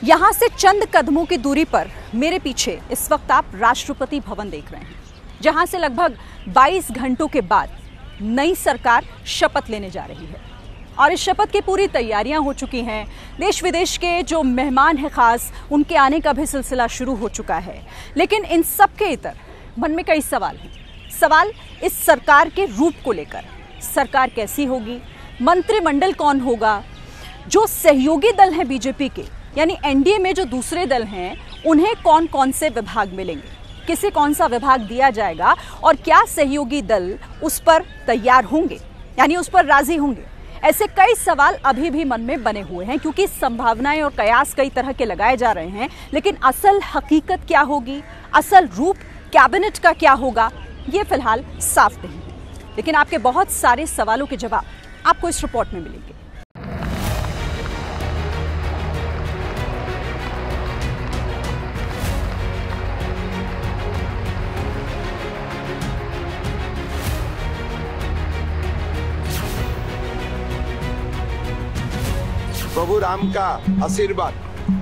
यहाँ से चंद कदमों की दूरी पर मेरे पीछे इस वक्त आप राष्ट्रपति भवन देख रहे हैं, जहाँ से लगभग 22 घंटों के बाद नई सरकार शपथ लेने जा रही है। और इस शपथ की पूरी तैयारियां हो चुकी हैं। देश विदेश के जो मेहमान हैं खास, उनके आने का भी सिलसिला शुरू हो चुका है। लेकिन इन सब के इतर मन में कई सवाल हैं। सवाल इस सरकार के रूप को लेकर, सरकार कैसी होगी, मंत्रिमंडल कौन होगा, जो सहयोगी दल हैं बीजेपी के यानी एनडीए में जो दूसरे दल हैं, उन्हें कौन कौन से विभाग मिलेंगे, किसे कौन सा विभाग दिया जाएगा और क्या सहयोगी दल उस पर तैयार होंगे यानी उस पर राजी होंगे। ऐसे कई सवाल अभी भी मन में बने हुए हैं, क्योंकि संभावनाएं और कयास कई तरह के लगाए जा रहे हैं। लेकिन असल हकीकत क्या होगी, असल रूप कैबिनेट का क्या होगा, ये फिलहाल साफ नहीं है। लेकिन आपके बहुत सारे सवालों के जवाब आपको इस रिपोर्ट में मिलेंगे। प्रभु राम का आशीर्वाद,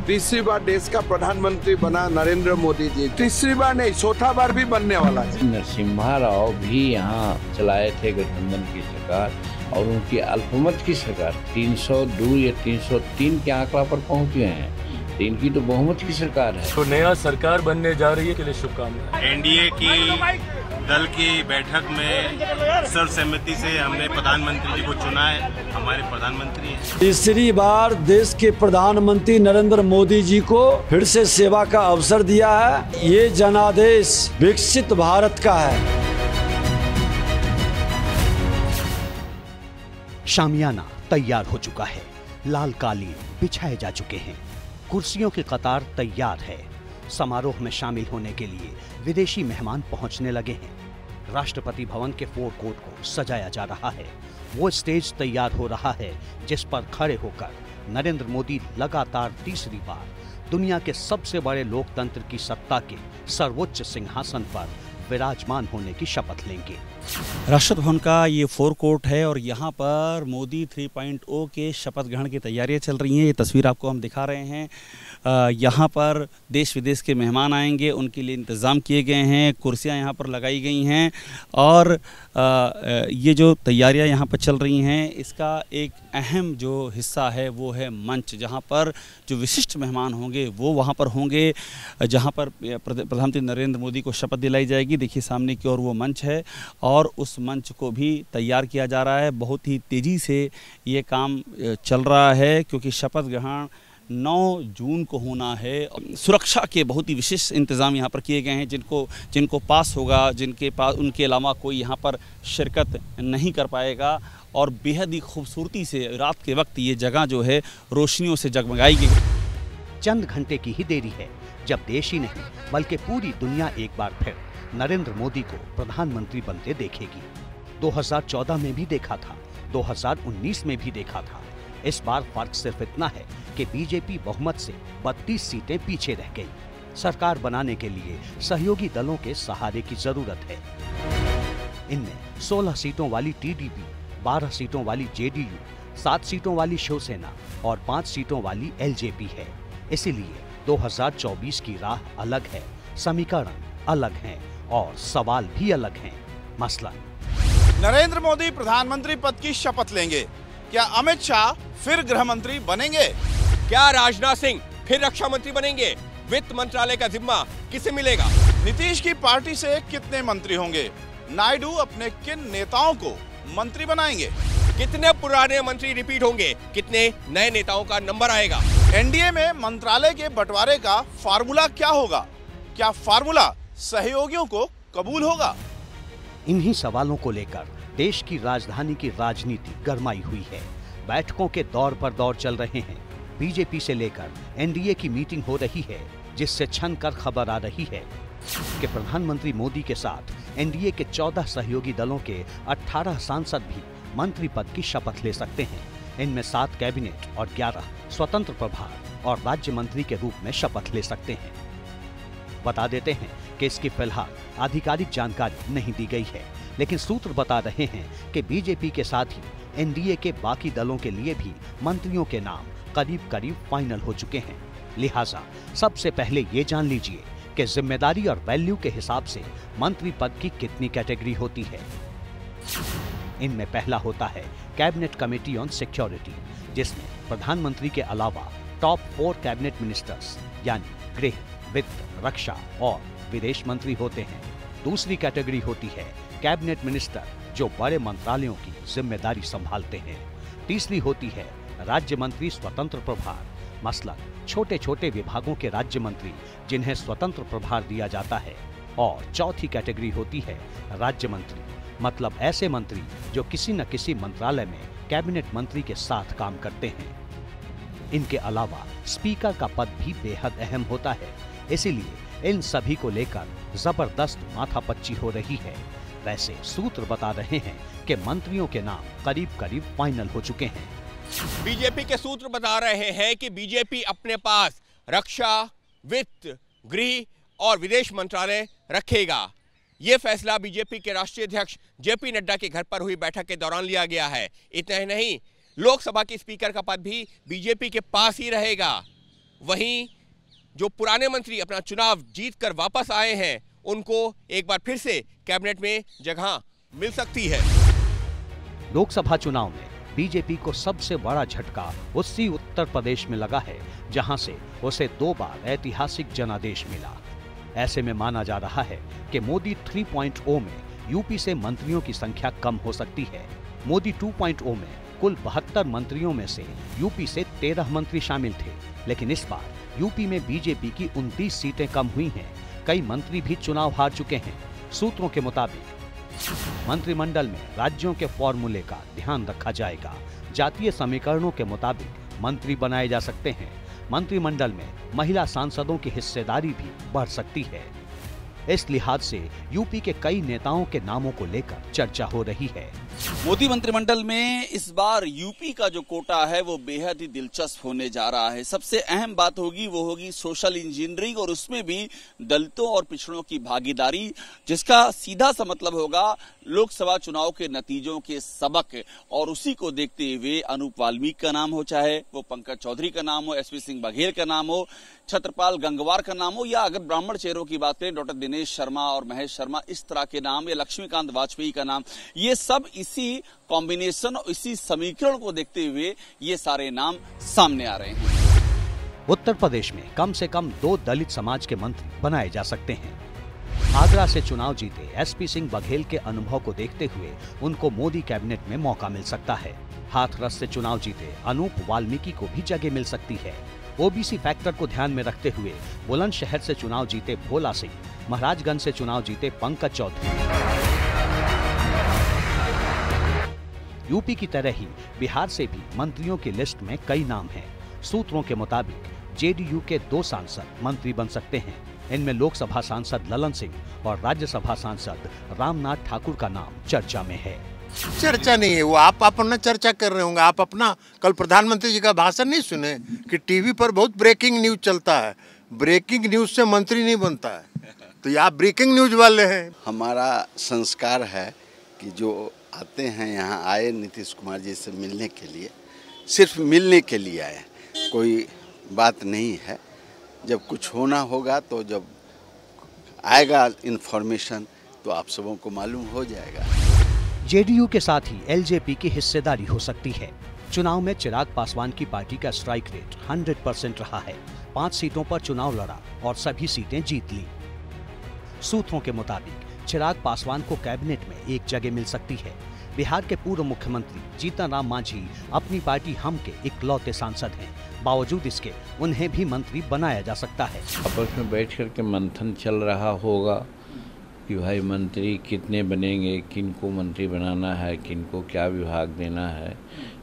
तीसरी बार देश का प्रधानमंत्री बना नरेंद्र मोदी जी। तीसरी बार नहीं, चौथा बार भी बनने वाला है। नरसिम्हा राव भी यहाँ चलाए थे गठबंधन की सरकार, और उनकी अल्पमत की सरकार 302 या 303 के आंकड़ा पर पहुंच गए हैं। इनकी तो बहुमत की सरकार है। तो नया सरकार बनने जा रही है, के लिए शुभकामनाएं। एनडीए की दल की बैठक में सर्वसम्मति से हमने प्रधानमंत्री जी को चुना है, हमारे प्रधानमंत्री हैं। तीसरी बार देश के प्रधानमंत्री नरेंद्र मोदी जी को फिर से सेवा का अवसर दिया है। ये जनादेश विकसित भारत का है। शामियाना तैयार हो चुका है, लाल कालीन बिछाए जा चुके हैं, कुर्सियों की कतार तैयार है। समारोह में शामिल होने के लिए विदेशी मेहमान पहुंचने लगे हैं। राष्ट्रपति भवन के फोर कोर्ट को सजाया जा रहा है। वो स्टेज तैयार हो रहा है जिस पर खड़े होकर नरेंद्र मोदी लगातार तीसरी बार दुनिया के सबसे बड़े लोकतंत्र की सत्ता के सर्वोच्च सिंहासन पर विराजमान होने की शपथ लेंगे। राष्ट्रपति भवन का ये फोर कोर्ट है और यहाँ पर मोदी 3.0 के शपथ ग्रहण की तैयारियां चल रही हैं। ये तस्वीर आपको हम दिखा रहे हैं। यहाँ पर देश विदेश के मेहमान आएंगे, उनके लिए इंतज़ाम किए गए हैं, कुर्सियाँ यहाँ पर लगाई गई हैं और ये जो तैयारियां यहाँ पर चल रही हैं, इसका एक अहम जो हिस्सा है वो है मंच, जहाँ पर जो विशिष्ट मेहमान होंगे वो वहाँ पर होंगे, जहाँ पर प्रधानमंत्री नरेंद्र मोदी को शपथ दिलाई जाएगी। देखिए सामने की ओर वो मंच है और उस मंच को भी तैयार किया जा रहा है। बहुत ही तेज़ी से ये काम चल रहा है, क्योंकि शपथ ग्रहण 9 जून को होना है। सुरक्षा के बहुत ही विशेष इंतज़ाम यहाँ पर किए गए हैं। जिनको पास होगा, जिनके पास, उनके अलावा कोई यहाँ पर शिरकत नहीं कर पाएगा। और बेहद ही खूबसूरती से रात के वक्त ये जगह जो है रोशनियों से जगमगाई गई। चंद घंटे की ही देरी है जब देश ही नहीं बल्कि पूरी दुनिया एक बार फिर नरेंद्र मोदी को प्रधानमंत्री बनते देखेगी। 2014 में भी देखा था, 2019 में भी देखा था। इस बार फर्क सिर्फ इतना है कि बीजेपी बहुमत से 32 सीटें पीछे रह गई। सरकार बनाने के लिए सहयोगी दलों के सहारे की जरूरत है। इनमें 16 सीटों वाली टीडीपी, 12 सीटों वाली जेडीयू, 7 सीटों वाली शिवसेना और 5 सीटों वाली एलजेपी है। इसीलिए 2024 की राह अलग है, समीकरण अलग हैं और सवाल भी अलग हैं। मसलन नरेंद्र मोदी प्रधानमंत्री पद की शपथ लेंगे, क्या अमित शाह फिर गृह मंत्री बनेंगे, क्या राजनाथ सिंह फिर रक्षा मंत्री बनेंगे, वित्त मंत्रालय का जिम्मा किसे मिलेगा, नीतीश की पार्टी से कितने मंत्री होंगे, नायडू अपने किन नेताओं को मंत्री बनाएंगे, कितने पुराने मंत्री रिपीट होंगे, कितने नए नेताओं का नंबर आएगा, एनडीए में मंत्रालय के बंटवारे का फार्मूला क्या होगा, क्या फार्मूला सहयोगियों को कबूल होगा। इन्हीं सवालों को लेकर देश की राजधानी की राजनीति गरमाई हुई है। बैठकों के दौर पर दौर चल रहे हैं। बीजेपी से लेकर एनडीए की मीटिंग हो रही है, जिससे छन कर खबर आ रही है कि प्रधानमंत्री मोदी के साथ एनडीए के 14 सहयोगी दलों के 18 सांसद भी मंत्री पद की शपथ ले सकते हैं। इनमें 7 कैबिनेट और 11 स्वतंत्र प्रभार और राज्य मंत्री के रूप में शपथ ले सकते हैं। बता देते हैं कि इसकी फिलहाल आधिकारिक जानकारी नहीं दी गई है, लेकिन सूत्र बता रहे हैं कि बीजेपी के साथ ही एनडीए के बाकी दलों के लिए भी मंत्रियों के नाम करीब करीब फाइनल हो चुके हैं। लिहाजा सबसे पहले ये जान लीजिए कि जिम्मेदारी और वैल्यू के हिसाब से मंत्री पद की कितनी कैटेगरी होती है। इनमें पहला होता है कैबिनेट कमेटी ऑन सिक्योरिटी, जिसमें प्रधानमंत्री के अलावा टॉप 4 कैबिनेट मिनिस्टर्स यानी गृह, वित्त, रक्षा और विदेश मंत्री होते हैं। दूसरी कैटेगरी होती है कैबिनेट मिनिस्टर, जो बड़े मंत्रालयों की जिम्मेदारी संभालते हैं। तीसरी होती है राज्य मंत्री स्वतंत्र प्रभार, मसलन छोटे छोटे विभागों के राज्य मंत्री जिन्हें स्वतंत्र प्रभार दिया जाता है। और चौथी कैटेगरी होती है राज्य मंत्री, मतलब ऐसे मंत्री जो किसी न किसी मंत्रालय में कैबिनेट मंत्री के साथ काम करते हैं। इनके अलावा स्पीकर का पद भी बेहद अहम होता है, इसीलिए इन सभी को लेकर जबरदस्त माथापच्ची हो रही है। वैसे सूत्र बता रहे हैं कि मंत्रियों के नाम करीब करीब फाइनल हो चुके हैं। बीजेपी के सूत्र बता रहे हैं कि बीजेपी अपने पास रक्षा, वित्त, गृह और विदेश मंत्रालय रखेगा। यह फैसला बीजेपी के राष्ट्रीय अध्यक्ष जेपी नड्डा के घर पर हुई बैठक के दौरान लिया गया है। इतना ही नहीं, लोकसभा के स्पीकर का पद भी बीजेपी के पास ही रहेगा। वहीं जो पुराने मंत्री अपना चुनाव जीतकर वापस आए हैं, उनको एक बार फिर से कैबिनेट में जगह मिल सकती है। लोकसभा चुनाव में बीजेपी को सबसे बड़ा झटका उसी उत्तर प्रदेश में लगा है, जहां से उसे 2 बार ऐतिहासिक जनादेश मिला। ऐसे में माना जा रहा है कि मोदी 3.0 में यूपी से मंत्रियों की संख्या कम हो सकती है। मोदी 2.0 में कुल 72 मंत्रियों में से यूपी से 13 मंत्री शामिल थे, लेकिन इस बार यूपी में बीजेपी की 29 सीटें कम हुई हैं। कई मंत्री भी चुनाव हार चुके हैं। सूत्रों के मुताबिक मंत्रिमंडल में राज्यों के फॉर्मूले का ध्यान रखा जाएगा। जातीय समीकरणों के मुताबिक मंत्री बनाए जा सकते हैं। मंत्रिमंडल में महिला सांसदों की हिस्सेदारी भी बढ़ सकती है। इस लिहाज से यूपी के कई नेताओं के नामों को लेकर चर्चा हो रही है। मोदी मंत्रिमंडल में इस बार यूपी का जो कोटा है वो बेहद ही दिलचस्प होने जा रहा है। सबसे अहम बात होगी वो होगी सोशल इंजीनियरिंग, और उसमें भी दलितों और पिछड़ों की भागीदारी, जिसका सीधा सा मतलब होगा लोकसभा चुनाव के नतीजों के सबक। और उसी को देखते हुए अनूप वाल्मीकि का नाम हो, चाहे वो पंकज चौधरी का नाम हो, एसपी सिंह बघेल का नाम हो, छत्रपाल गंगवार का नाम हो, या अगर ब्राह्मण चेहरों की बात करें डॉक्टर दिनेश शर्मा और महेश शर्मा, इस तरह के नाम, या लक्ष्मीकांत वाजपेयी का नाम, ये सब इसी कॉम्बिनेशन और इसी समीकरण को देखते हुए ये सारे नाम सामने आ रहे हैं। उत्तर प्रदेश में कम से कम 2 दलित समाज के मंत्री बनाए जा सकते हैं। आगरा से चुनाव जीते एसपी सिंह बघेल के अनुभव को देखते हुए उनको मोदी कैबिनेट में मौका मिल सकता है। हाथरस से चुनाव जीते अनूप वाल्मीकि को भी जगह मिल सकती है। ओबीसी फैक्टर को ध्यान में रखते हुए बुलंदशहर से चुनाव जीते भोला सिंह, महाराजगंज से चुनाव जीते पंकज चौधरी। यूपी की तरह ही बिहार से भी मंत्रियों की लिस्ट में कई नाम हैं। सूत्रों के मुताबिक जेडीयू के 2 सांसद मंत्री बन सकते हैं। इनमें लोकसभा सांसद ललन सिंह और राज्यसभा सांसद रामनाथ ठाकुर का नाम चर्चा में है। चर्चा नहीं है, वो आप अपना चर्चा कर रहे होंगे। आप अपना कल प्रधानमंत्री जी का भाषण नहीं सुने कि टीवी पर बहुत ब्रेकिंग न्यूज चलता है। ब्रेकिंग न्यूज से मंत्री नहीं बनता है, तो ये आप ब्रेकिंग न्यूज वाले हैं। हमारा संस्कार है कि जो आते हैं यहाँ आए नीतीश कुमार जी से मिलने के लिए, सिर्फ मिलने के लिए आए, कोई बात नहीं है। जब कुछ होना होगा तो जब आएगा इन्फॉर्मेशन तो आप सबों को मालूम हो जाएगा। जेडीयू के साथ ही एलजेपी की हिस्सेदारी हो सकती है। चुनाव में चिराग पासवान की पार्टी का स्ट्राइक रेट 100% रहा है। 5 सीटों पर चुनाव लड़ा और सभी सीटें जीत ली। सूत्रों के मुताबिक चिराग पासवान को कैबिनेट में एक जगह मिल सकती है। बिहार के पूर्व मुख्यमंत्री जीतन राम मांझी अपनी पार्टी हम के इकलौते सांसद हैं। बावजूद इसके उन्हें भी मंत्री बनाया जा सकता है। आपस में बैठ करके मंथन चल रहा होगा कि भाई मंत्री कितने बनेंगे, किनको मंत्री बनाना है, किनको क्या विभाग देना है।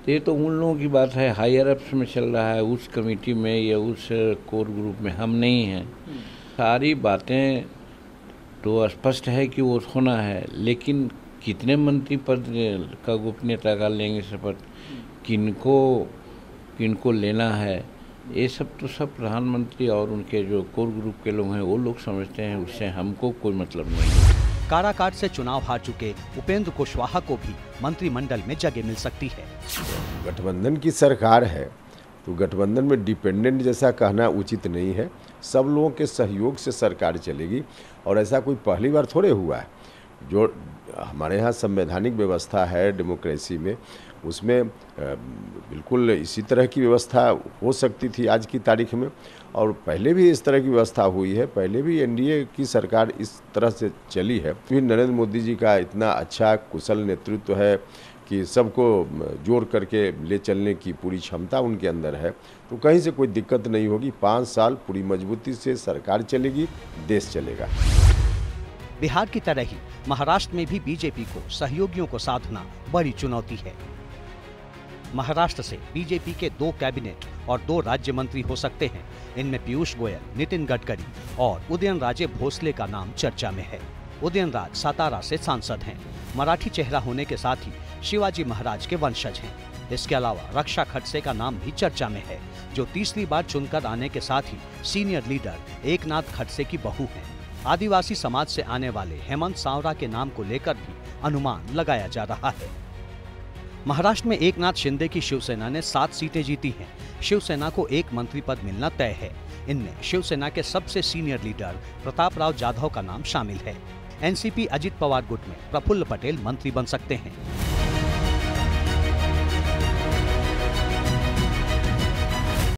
तो ये तो उन लोगों की बात है, हायर अप्स में चल रहा है। उस कमेटी में या उस कोर ग्रुप में हम नहीं हैं। सारी बातें तो स्पष्ट है कि वो होना है, लेकिन कितने मंत्री पद का गोपनीयता का लेंगे शपथ, किनको लेना है, ये सब तो सब प्रधानमंत्री और उनके जो कोर ग्रुप के लोग हैं वो लोग समझते हैं। उससे हमको कोई मतलब नहीं। काराकाट से चुनाव हार चुके उपेंद्र कुशवाहा को भी मंत्रिमंडल में जगह मिल सकती है। गठबंधन की सरकार है तो गठबंधन में डिपेंडेंट जैसा कहना उचित नहीं है। सब लोगों के सहयोग से सरकार चलेगी और ऐसा कोई पहली बार थोड़े हुआ है। जो हमारे यहाँ संवैधानिक व्यवस्था है डेमोक्रेसी में, उसमें बिल्कुल इसी तरह की व्यवस्था हो सकती थी आज की तारीख में, और पहले भी इस तरह की व्यवस्था हुई है। पहले भी एनडीए की सरकार इस तरह से चली है। फिर नरेंद्र मोदी जी का इतना अच्छा कुशल नेतृत्व है कि सबको जोड़ करके ले चलने की पूरी क्षमता उनके अंदर है, तो कहीं से कोई दिक्कत नहीं होगी। 5 साल पूरी मजबूती से सरकार चलेगी, देश चलेगा। बिहार की तरह ही महाराष्ट्र में भी बीजेपी को सहयोगियों को साधना बड़ी चुनौती है। महाराष्ट्र से बीजेपी के 2 कैबिनेट और 2 राज्य मंत्री हो सकते हैं। इनमें पीयूष गोयल, नितिन गडकरी और उदयनराजे भोसले का नाम चर्चा में है। उदयनराज सातारा से सांसद हैं। मराठी चेहरा होने के साथ ही शिवाजी महाराज के वंशज हैं। इसके अलावा रक्षा खडसे का नाम भी चर्चा में है, जो तीसरी बार चुनकर आने के साथ ही सीनियर लीडर एकनाथ खडसे की बहू हैं। आदिवासी समाज से आने वाले हेमंत सांवरा के नाम को लेकर भी अनुमान लगाया जा रहा है। महाराष्ट्र में एकनाथ शिंदे की शिवसेना ने 7 सीटें जीती हैं। शिवसेना को 1 मंत्री पद मिलना तय है। इनमें शिवसेना के सबसे सीनियर लीडर प्रताप राव जाधव का नाम शामिल है। एनसीपी अजित पवार गुट में प्रफुल्ल पटेल मंत्री बन सकते हैं।